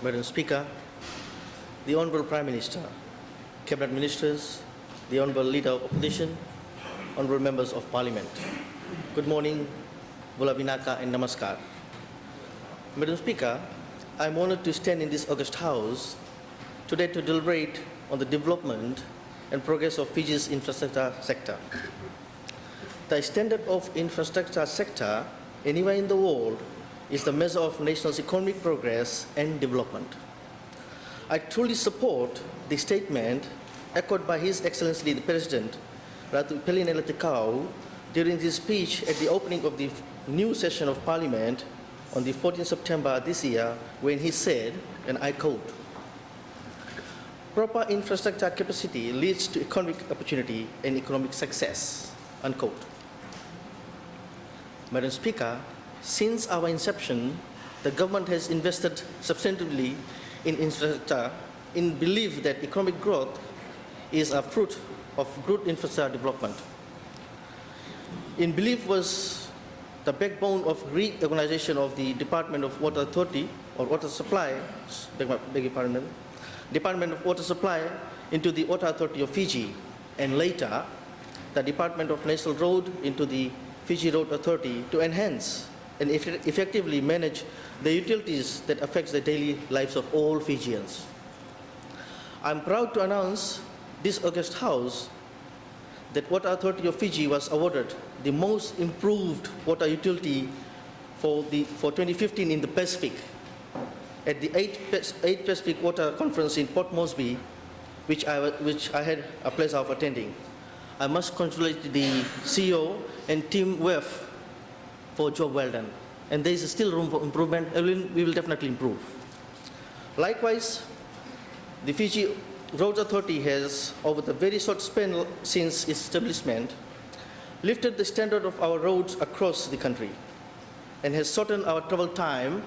Madam Speaker, the Honourable Prime Minister, Cabinet Ministers, the Honourable Leader of Opposition, Honourable Members of Parliament. Good morning, Bula Vinaka and Namaskar. Madam Speaker, I am honoured to stand in this august House today to deliberate on the development and progress of Fiji's infrastructure sector. The standard of infrastructure sector anywhere in the world is the measure of nation's economic progress and development. I truly support the statement echoed by His Excellency the President, Ratu Pellinela Tekau, during his speech at the opening of the new session of Parliament on the 14th September this year, when he said, and I quote, "Proper infrastructure capacity leads to economic opportunity and economic success," unquote. Madam Speaker, since our inception, the government has invested substantively in infrastructure in belief that economic growth is a fruit of good infrastructure development. In belief was the backbone of reorganization of the Department of Water Authority or Water Supply, Department of Water Supply into the Water Authority of Fiji, and later the Department of National Road into the Fiji Road Authority to enhance and effectively manage the utilities that affects the daily lives of all Fijians. I'm proud to announce this august House that Water Authority of Fiji was awarded the most improved water utility for 2015 in the Pacific at the 8th Pacific Water Conference in Port Moresby, which I had a pleasure of attending. I must congratulate the CEO and Team WEF for job well done. And there is still room for improvement, and we will definitely improve. Likewise, the Fiji Roads Authority has, over the very short span since its establishment, lifted the standard of our roads across the country and has shortened our travel time,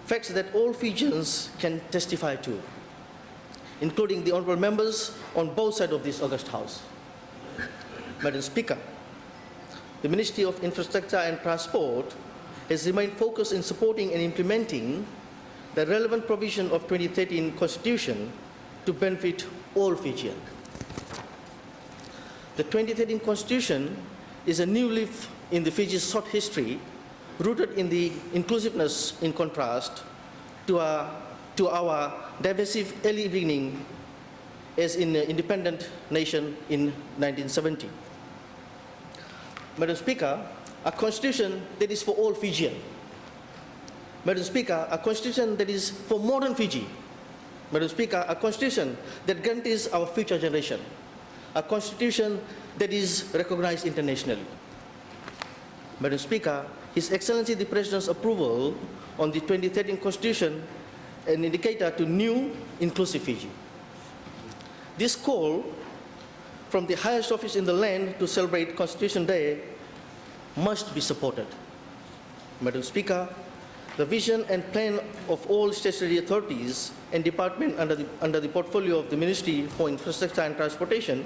facts that all Fijians can testify to, including the honourable members on both sides of this august House. Madam Speaker, the Ministry of Infrastructure and Transport has remained focused in supporting and implementing the relevant provision of 2013 Constitution to benefit all Fijians. The 2013 Constitution is a new leaf in the Fiji's short history, rooted in the inclusiveness in contrast to our divisive early beginning as an independent nation in 1970. Madam Speaker, a constitution that is for all Fijians. Madam Speaker, a constitution that is for modern Fiji. Madam Speaker, a constitution that guarantees our future generation. A constitution that is recognized internationally. Madam Speaker, His Excellency the President's approval on the 2013 Constitution an indicator to new inclusive Fiji. This call from the highest office in the land to celebrate Constitution Day must be supported. Madam Speaker, the vision and plan of all statutory authorities and departments under the portfolio of the Ministry for Infrastructure and Transportation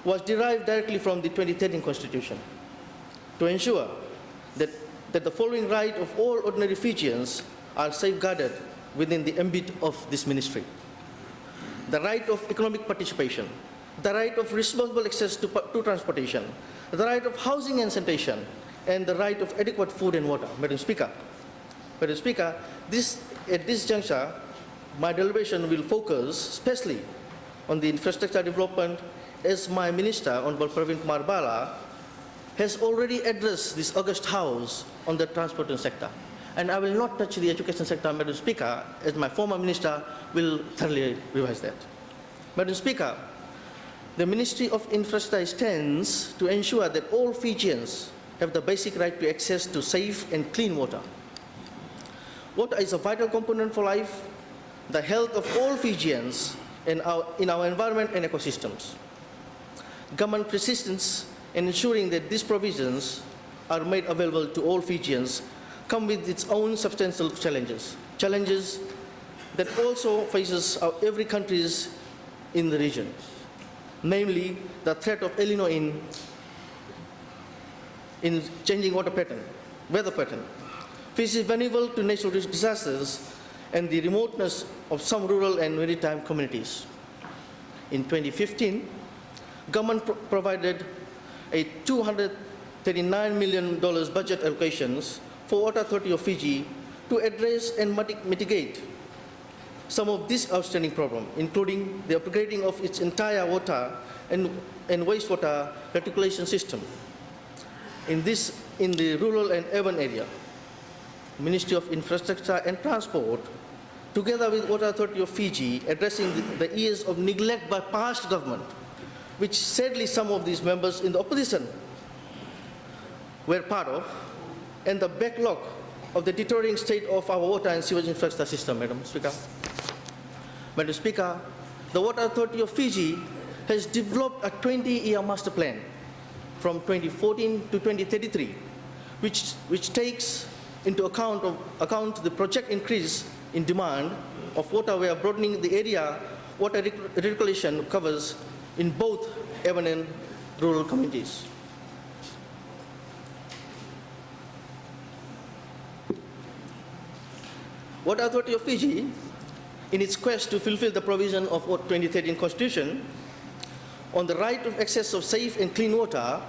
was derived directly from the 2013 Constitution to ensure that the following rights of all ordinary Fijians are safeguarded within the ambit of this ministry: the right of economic participation, the right of responsible access to transportation, the right of housing and sanitation, and the right of adequate food and water. Madam Speaker, at this juncture, my deliberation will focus especially on the infrastructure development, as my Minister, Honourable Praveen Kumar Bala, has already addressed this august House on the transport sector. And I will not touch the education sector, Madam Speaker, as my former Minister will thoroughly revise that. Madam Speaker, the Ministry of Infrastructure stands to ensure that all Fijians have the basic right to access to safe and clean water. Water is a vital component for life, the health of all Fijians in our environment and ecosystems. Government persistence in ensuring that these provisions are made available to all Fijians come with its own substantial challenges that also faces every country in the region, namely the threat of El Nino in changing weather pattern. Fiji is vulnerable to natural disasters and the remoteness of some rural and maritime communities. In 2015, government provided a $239 million budget allocations for Water Authority of Fiji to address and mitigate some of this outstanding problem, including the upgrading of its entire water and wastewater reticulation system. In the rural and urban area, Ministry of Infrastructure and Transport, together with Water Authority of Fiji, addressing the years of neglect by past government, which sadly some of these members in the opposition were part of, and the backlog of the deteriorating state of our water and sewage infrastructure system, Madam Speaker. Madam Speaker, the Water Authority of Fiji has developed a 20-year master plan from 2014 to 2033, which takes into account the project increase in demand of water, where broadening the area water reticulation covers in both urban and rural communities. Water Authority of Fiji, in its quest to fulfill the provision of 2013 Constitution on the right of access of safe and clean water,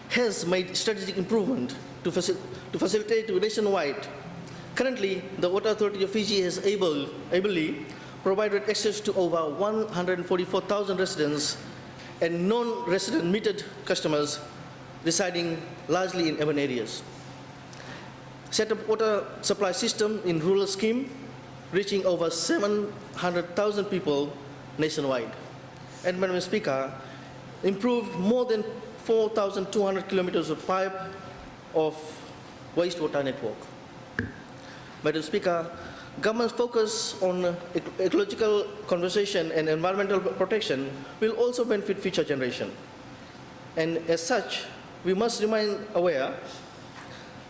has made strategic improvement to facilitate nationwide. Currently, the Water Authority of Fiji has ably provided access to over 144,000 residents and non-resident metered customers residing largely in urban areas. Set up water supply system in rural scheme, reaching over 700,000 people nationwide. And Madam Speaker, improved more than 4,200 kilometers of pipe of wastewater network. Madam Speaker, government's focus on ecological conservation and environmental protection will also benefit future generations. And as such, we must remain aware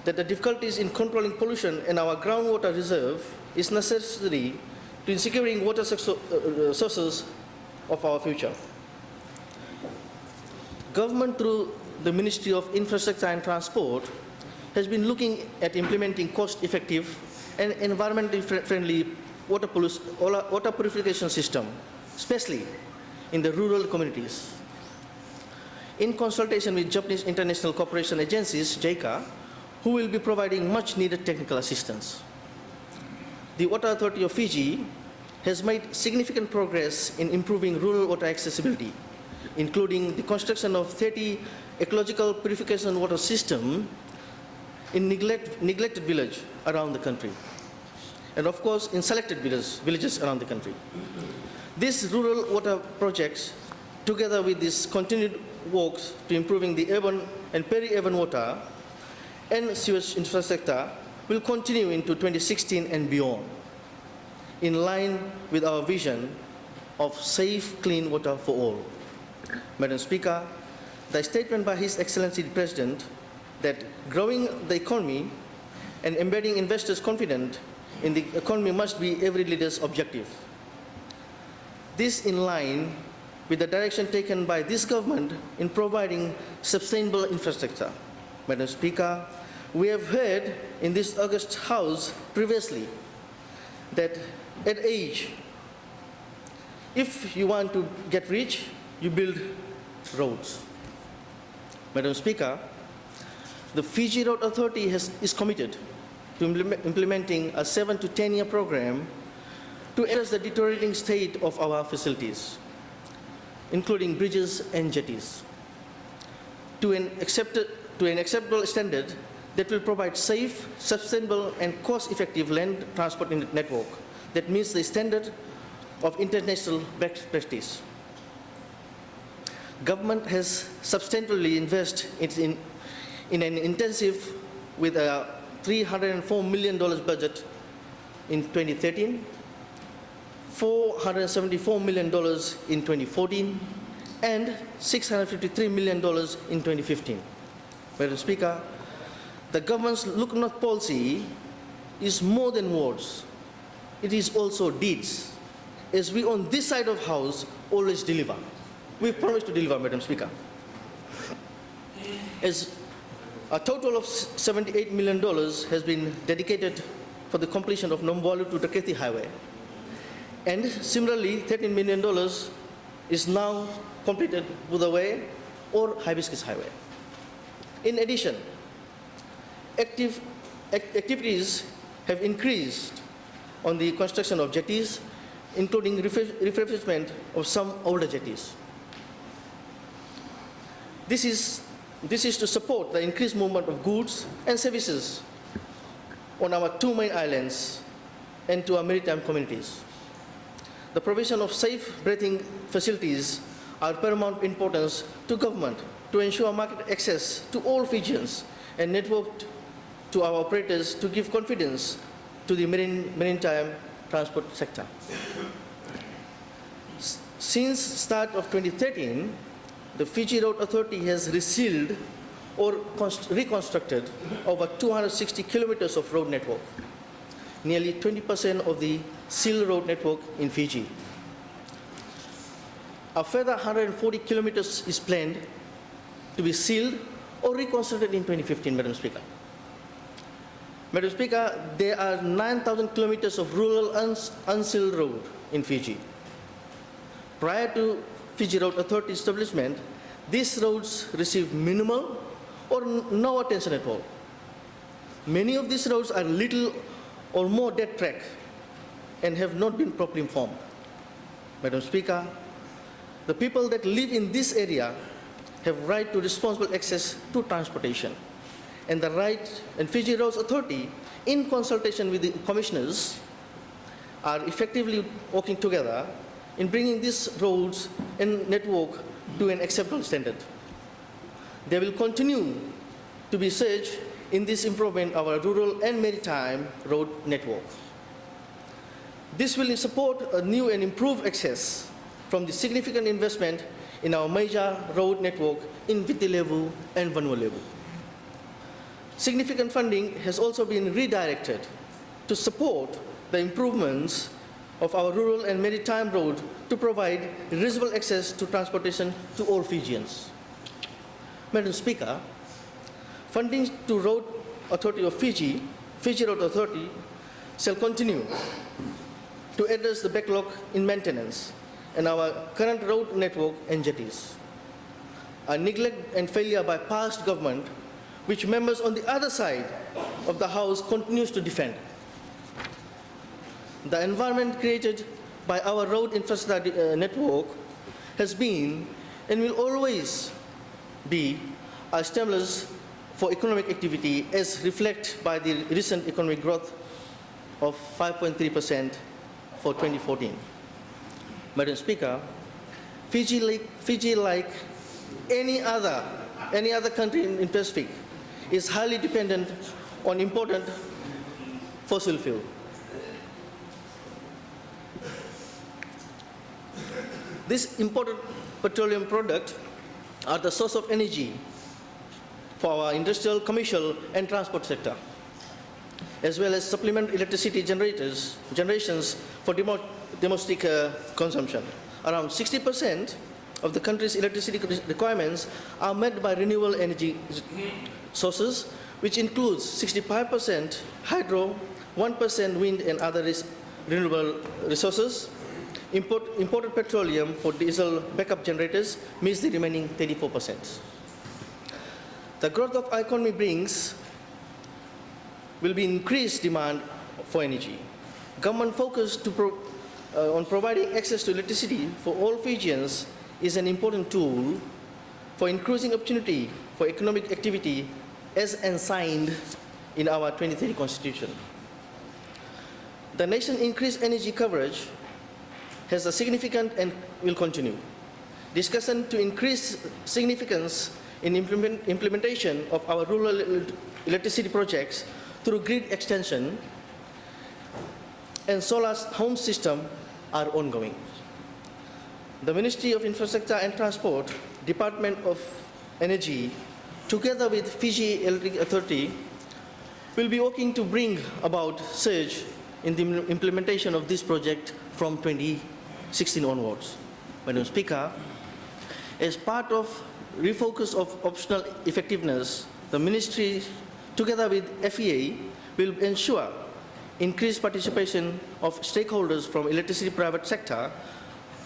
that the difficulties in controlling pollution in our groundwater reserve is necessary to securing water sources of our future. Government, through the Ministry of Infrastructure and Transport, has been looking at implementing cost-effective and environmentally friendly water purification system, especially in the rural communities. In consultation with Japanese international cooperation agencies, JICA, who will be providing much needed technical assistance. The Water Authority of Fiji has made significant progress in improving rural water accessibility, including the construction of 30 ecological purification water systems in neglected villages around the country, and of course in selected villages around the country. These rural water projects, together with these continued works to improving the urban and peri-urban water and sewage infrastructure, will continue into 2016 and beyond, in line with our vision of safe, clean water for all. Madam Speaker, the statement by His Excellency the President that growing the economy and embedding investors' confidence in the economy must be every leader's objective. This in line with the direction taken by this government in providing sustainable infrastructure. Madam Speaker, we have heard in this August House previously that at age, if you want to get rich, you build roads. Madam Speaker, the Fiji Road Authority is committed to implementing a 7 to 10-year program to address the deteriorating state of our facilities, including bridges and jetties, to an acceptable standard that will provide safe, sustainable, and cost-effective land transport network that meets the standard of international best practice. Government has substantially invested in an intensive with a $304 million budget in 2013, $474 million in 2014, and $653 million in 2015. Madam Speaker, the government's Look North policy is more than words. It is also deeds, as we on this side of house always deliver. We promise to deliver, Madam Speaker. As a total of $78 million has been dedicated for the completion of Nombualu to Taketi Highway. And similarly, $13 million is now completed Buddha Way or Hibiscus Highway. In addition, activities have increased on the construction of jetties, including refurbishment of some older jetties. This is to support the increased movement of goods and services on our two main islands and to our maritime communities. The provision of safe breathing facilities are of paramount importance to government to ensure market access to all Fijians and network to our operators to give confidence to the maritime transport sector. Since start of 2013, the Fiji Road Authority has resealed or reconstructed over 260 kilometers of road network, nearly 20% of the sealed road network in Fiji. A further 140 kilometers is planned to be sealed or reconstructed in 2015, Madam Speaker. Madam Speaker, there are 9,000 kilometers of rural unsealed road in Fiji. Prior to Fiji Road Authority establishment, these roads received minimal or no attention at all. Many of these roads are little or more dead track and have not been properly informed. Madam Speaker, the people that live in this area have right to responsible access to transportation. And the right and Fiji Roads Authority, in consultation with the commissioners, are effectively working together in bringing these roads and network to an acceptable standard. They will continue to be such in this improvement of our rural and maritime road network. This will support a new and improved access from the significant investment in our major road network in Viti Levu and Vanua Levu. Significant funding has also been redirected to support the improvements of our rural and maritime road to provide reasonable access to transportation to all Fijians. Madam Speaker, funding to Road Authority of Fiji, Fiji Road Authority, shall continue to address the backlog in maintenance and our current road network and jetties. A neglect and failure by past government, which members on the other side of the House continues to defend. The environment created by our road infrastructure network has been and will always be a stimulus for economic activity as reflected by the recent economic growth of 5.3% for 2014. Madam Speaker, Fiji, like any other country in Pacific, is highly dependent on important fossil fuel. These imported petroleum products are the source of energy for our industrial, commercial, and transport sector, as well as supplement electricity generations for domestic consumption. Around 60% of the country's electricity requirements are met by renewable energy sources, which includes 65% hydro, 1% wind and other renewable resources. Imported petroleum for diesel backup generators meets the remaining 34%. The growth of our economy will be increased demand for energy. Government focus on providing access to electricity for all Fijians is an important tool for increasing opportunity for economic activity as enshrined in our 2030 Constitution. The nation's increased energy coverage has a significant and will continue. Discussion to increase significance in implementation of our rural electricity projects through grid extension and solar home system are ongoing. The Ministry of Infrastructure and Transport, Department of Energy, together with Fiji Electric Authority, will be working to bring about surge in the implementation of this project from 2016 onwards. Madam Speaker, as part of refocus of optional effectiveness, the Ministry, together with FEA, will ensure increased participation of stakeholders from electricity private sector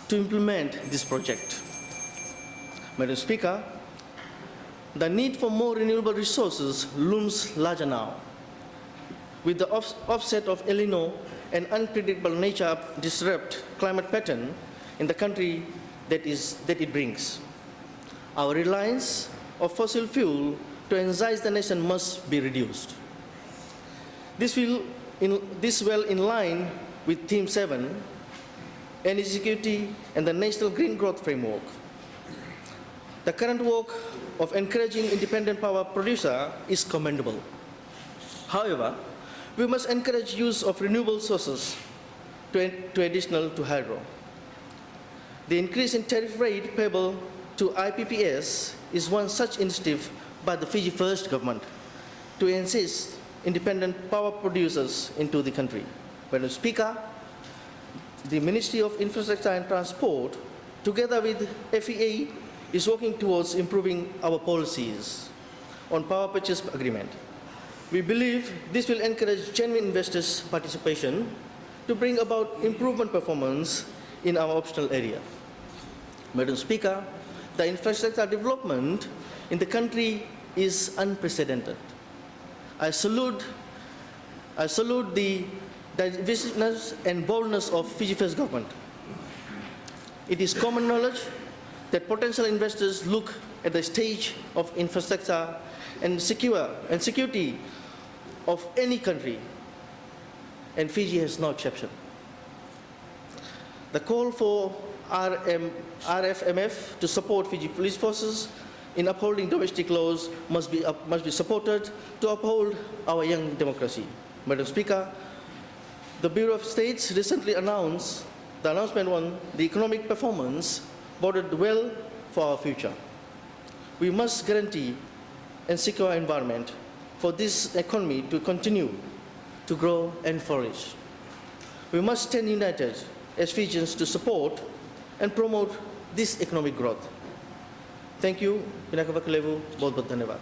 to implement this project. Madam Speaker, the need for more renewable resources looms larger now. With the offset of El Nino and unpredictable nature disrupt climate pattern in the country that it brings. Our reliance of fossil fuel to energize the nation must be reduced. This well in line with Theme 7, energy security and the National Green Growth Framework. The current work of encouraging independent power producer is commendable. However, we must encourage use of renewable sources to additional to hydro. The increase in tariff rate payable to IPPs is one such initiative by the Fiji First government to insist independent power producers into the country. Madam Speaker, the Ministry of Infrastructure and Transport, together with FEA, is working towards improving our policies on power purchase agreement. We believe this will encourage genuine investors' participation to bring about improvement performance in our optional area. Madam Speaker, the infrastructure development in the country is unprecedented. I salute the divisiveness and boldness of Fiji First government. It is common knowledge that potential investors look at the stage of infrastructure and security of any country, and Fiji has no exception. The call for RFMF to support Fiji police forces in upholding domestic laws must be supported to uphold our young democracy. Madam Speaker, the Bureau of States recently announced the announcement on the economic performance boded well for our future. We must guarantee and secure our environment for this economy to continue to grow and flourish. We must stand united as Fijians to support and promote this economic growth. Thank you. Pinaka Vakalevu, बहुत बहुत धन्यवाद.